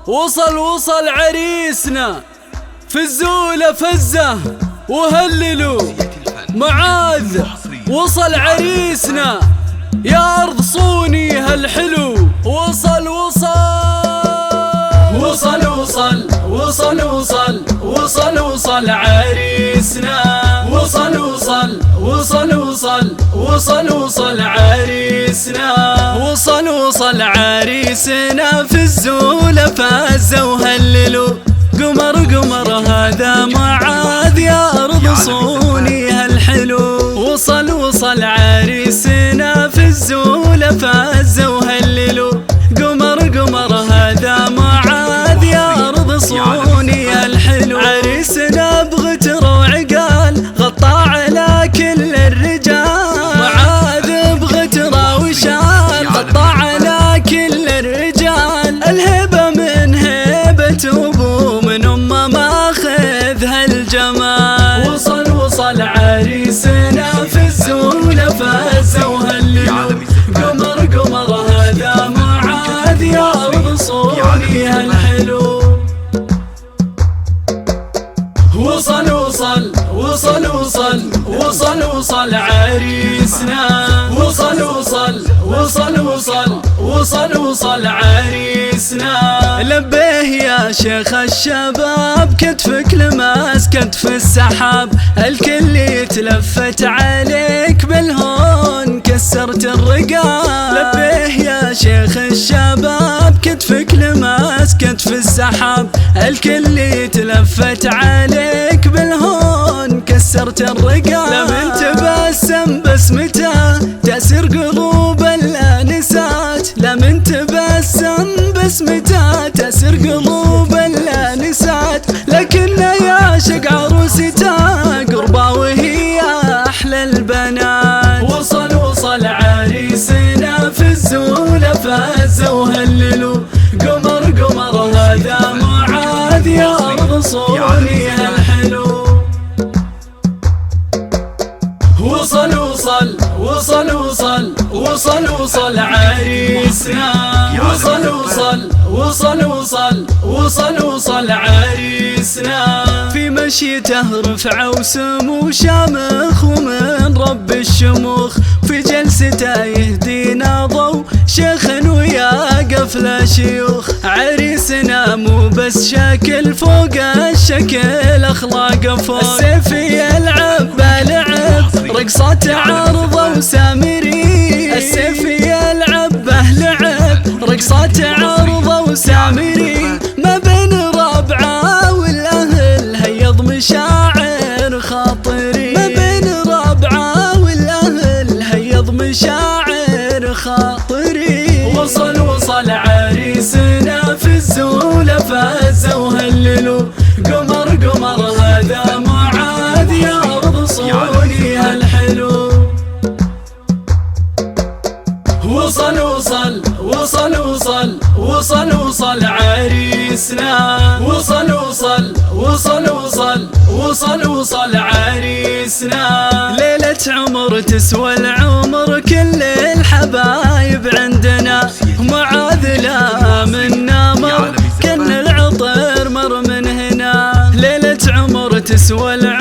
وصل عريسنا في الزولة فزة وهللوا معاذ. وصل عريسنا يا أرض صوني هالحلو. وصل عريسنا. وصل عريسنا. وصل عريسنا في الزولة فازة وهللوا. قمر هذا معاذ يا أرض صوني هالحلو. وصل عريسنا في الزولة فازة وهللوا. قمر هذا معاذ يا أرض صوني هالحلو. عريسنا بغتر وعقال غطى على كل الرجال. معاذ بغتر وشال غطى على كل الرجال. الهبة من هبة أبوه من أمه ماخذ هالجمال. وصل عريسنا في الزولة فازة وهللوا. قمر هذا معاذ يا أرض صوني هالحلو. وصل عريسنا. وصل عريسنا. لبيه يا شيخ الشباب كتفك لماس كتف السحاب. الكل يتلفت عليك بالهون كسرت الرقاب. لبيه يا شيخ الشباب كتفك لماس كتف السحاب. الكل يتلفت عليك بالهون كسرت الرقاب. لمن تبسم بسمته تأسر قلوب الآنسات. لمن تبسم بسمته تأسر قلوب الآنسات. لكن يعشق عروسته قربة وهي أحلى البنات. وصل عريسنا في الزولة فازة وهللوا. قمر هذا معاذ يا أرض صوني هالحلو. وصل عريسنا. وصل عريسنا. في مشيته رفع وسمو شامخ ومن رب الشموخ. في جلسته يهدينا ضو شيخ ويا قفله شيوخ. عريسنا مو بس شكل فوق الشكل أخلاق فوق. السيف يلعب بلعب رقصات عرضه وسامري. السيف يلعب لعب رقصات عرضه وسامري. ما بين ربعه والأهل هيض مشاعر خاطري. ما بين ربعه والأهل هيض مشاعر خاطري. وصل عريسنا في الزولة فازة وهللوا. قمر هذا معاذ يا أرض صوني هالحلو. وصل عريسنا. وصل عريسنا. ليلة عمر تسوى العمر كل الحبايب عندنا. معاذ لا منا مر كن العطر مر من هنا. ليلة عمر تسوى العمر